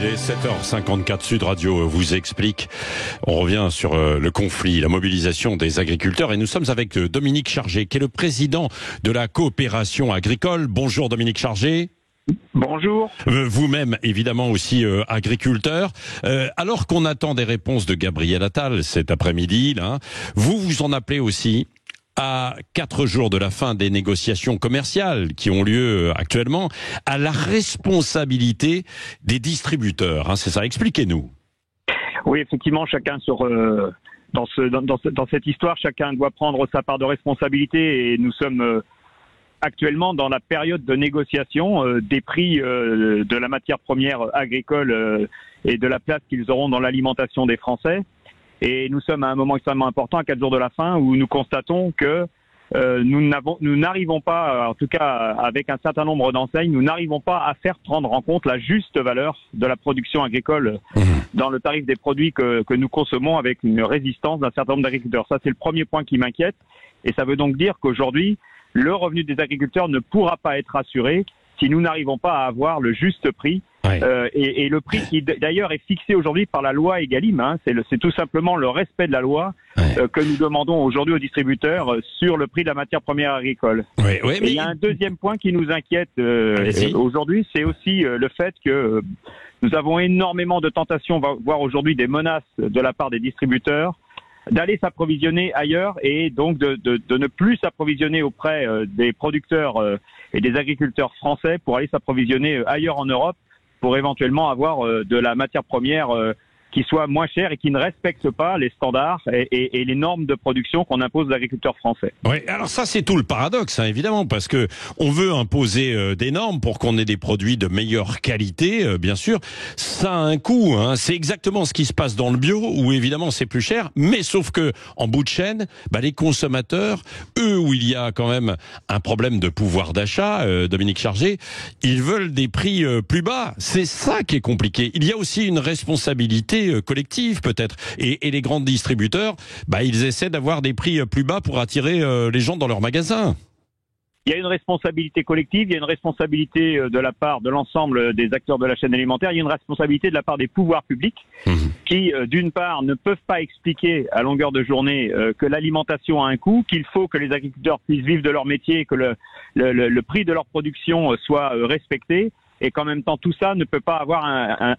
Il est 7h54, Sud Radio vous explique. On revient sur le conflit, la mobilisation des agriculteurs et nous sommes avec Dominique Chargé, qui est le président de la coopération agricole. Bonjour Dominique Chargé. Bonjour. Vous-même, évidemment, aussi agriculteur. Alors qu'on attend des réponses de Gabriel Attal cet après-midi, là, vous en appelez aussi à 4 jours de la fin des négociations commerciales qui ont lieu actuellement, à la responsabilité des distributeurs. Hein, c'est ça, expliquez-nous. Oui, effectivement, chacun dans cette histoire, chacun doit prendre sa part de responsabilité et nous sommes actuellement dans la période de négociation des prix de la matière première agricole et de la place qu'ils auront dans l'alimentation des Français. Et nous sommes à un moment extrêmement important, à 4 jours de la fin, où nous constatons que nous n'arrivons pas, en tout cas avec un certain nombre d'enseignes, nous n'arrivons pas à faire prendre en compte la juste valeur de la production agricole dans le tarif des produits que nous consommons, avec une résistance d'un certain nombre d'agriculteurs. Ça, c'est le premier point qui m'inquiète. Et ça veut donc dire qu'aujourd'hui, le revenu des agriculteurs ne pourra pas être assuré si nous n'arrivons pas à avoir le juste prix. Ouais. Et le prix qui d'ailleurs est fixé aujourd'hui par la loi Egalim, hein, c'est tout simplement le respect de la loi que nous demandons aujourd'hui aux distributeurs sur le prix de la matière première agricole. Ouais, mais il y a un deuxième point qui nous inquiète aujourd'hui, c'est aussi le fait que nous avons énormément de tentations, voire aujourd'hui des menaces de la part des distributeurs, d'aller s'approvisionner ailleurs et donc de ne plus s'approvisionner auprès des producteurs et des agriculteurs français pour aller s'approvisionner ailleurs en Europe, pour éventuellement avoir de la matière première qui soit moins chère et qui ne respecte pas les standards et les normes de production qu'on impose aux agriculteurs français. Oui, alors ça c'est tout le paradoxe, hein, évidemment, parce que on veut imposer des normes pour qu'on ait des produits de meilleure qualité, bien sûr. Ça a un coût, hein. C'est exactement ce qui se passe dans le bio, où évidemment c'est plus cher, mais sauf que en bout de chaîne, les consommateurs, eux, où il y a quand même un problème de pouvoir d'achat, Dominique Chargé, ils veulent des prix plus bas. C'est ça qui est compliqué. Il y a aussi une responsabilité collective peut-être, et les grands distributeurs, ils essaient d'avoir des prix plus bas pour attirer les gens dans leurs magasins. Il y a une responsabilité collective, il y a une responsabilité de la part de l'ensemble des acteurs de la chaîne alimentaire, il y a une responsabilité de la part des pouvoirs publics qui, d'une part, ne peuvent pas expliquer à longueur de journée que l'alimentation a un coût, qu'il faut que les agriculteurs puissent vivre de leur métier et que le prix de leur production soit respecté, et qu'en même temps tout ça ne peut pas avoir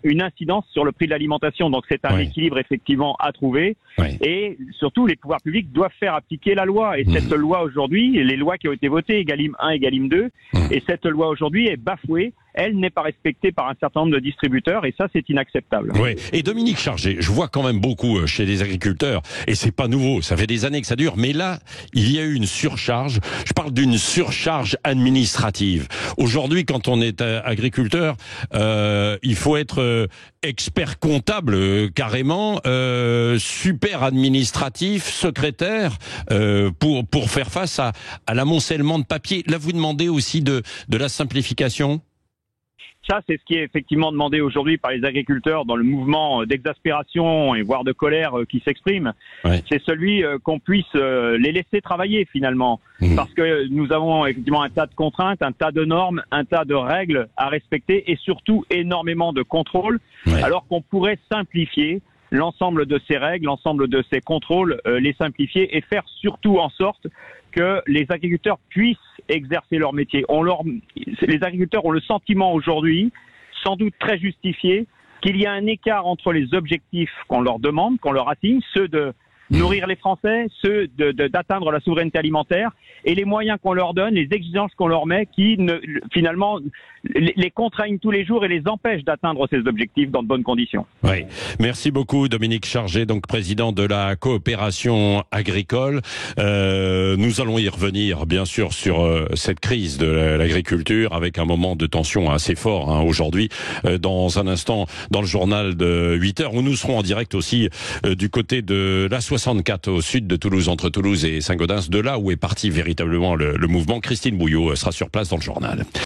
une incidence sur le prix de l'alimentation. Donc c'est un équilibre effectivement à trouver. Et surtout les pouvoirs publics doivent faire appliquer la loi. Et cette loi aujourd'hui, les lois qui ont été votées, Egalim 1, Egalim 2, et cette loi aujourd'hui est bafouée. Elle n'est pas respectée par un certain nombre de distributeurs et ça c'est inacceptable. Oui. Et Dominique Chargé, je vois quand même beaucoup chez les agriculteurs, et c'est pas nouveau, ça fait des années que ça dure, mais là, il y a eu une surcharge. Je parle d'une surcharge administrative. Aujourd'hui, quand on est agriculteur, il faut être expert comptable carrément, super administratif, secrétaire, pour faire face à l'amoncellement de papier. Là, vous demandez aussi de la simplification? Ça, c'est ce qui est effectivement demandé aujourd'hui par les agriculteurs dans le mouvement d'exaspération et voire de colère qui s'exprime. C'est celui qu'on puisse les laisser travailler finalement. Parce que nous avons effectivement un tas de contraintes, un tas de normes, un tas de règles à respecter et surtout énormément de contrôles, alors qu'on pourrait simplifier l'ensemble de ces règles, l'ensemble de ces contrôles, les simplifier et faire surtout en sorte que les agriculteurs puissent exercer leur métier. Les agriculteurs ont le sentiment aujourd'hui, sans doute très justifié, qu'il y a un écart entre les objectifs qu'on leur demande, qu'on leur assigne, ceux de nourrir les Français, ceux d'atteindre la souveraineté alimentaire, et les moyens qu'on leur donne, les exigences qu'on leur met, qui finalement les contraignent tous les jours et les empêchent d'atteindre ces objectifs dans de bonnes conditions. Oui, merci beaucoup Dominique Chargé, donc président de la coopération agricole. Nous allons y revenir bien sûr sur cette crise de l'agriculture avec un moment de tension assez fort aujourd'hui. Dans un instant, dans le journal de 8h, où nous serons en direct aussi du côté de la 64 au sud de Toulouse, entre Toulouse et Saint-Gaudens, de là où est parti véritablement le mouvement. Christine Bouillot sera sur place dans le journal.